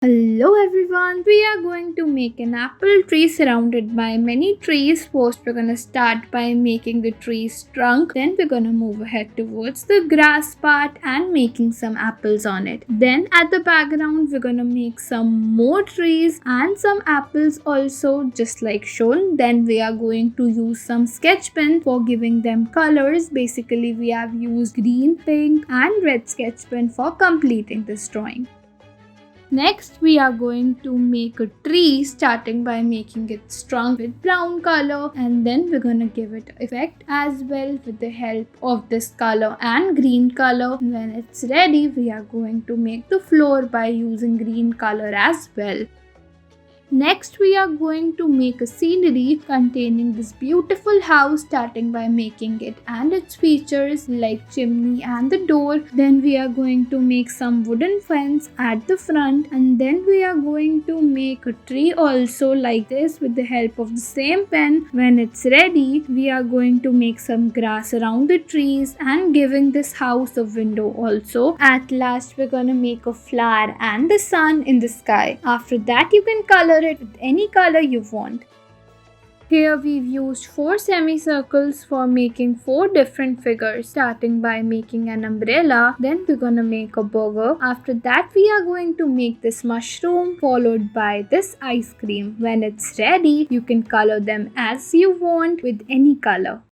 Hello everyone, we are going to make an apple tree surrounded by many trees. First we're gonna start by making the tree's trunk, then we're gonna move ahead towards the grass part and making some apples on it. Then at the background we're gonna make some more trees and some apples also just like shown. Then we are going to use some sketch pen for giving them colors. Basically we have used green, pink and red sketch pen for completing this drawing. Next, we are going to make a tree starting by making it strong with brown color, and then we're gonna give it effect as well with the help of this color and green color. When it's ready, we are going to make the floor by using green color as well. Next, we are going to make a scenery containing this beautiful house starting by making it and its features like chimney and the door. Then we are going to make some wooden fence at the front, and then we are going to make a tree also like this with the help of the same pen. When it's ready, we are going to make some grass around the trees and giving this house a window also. At last, we're gonna make a flower and the sun in the sky. After that, you can color it with any color you want. Here we've used 4 semicircles for making 4 different figures, starting by making an umbrella, then we're gonna make a burger. After that we are going to make this mushroom, followed by this ice cream. When it's ready, you can color them as you want with any color.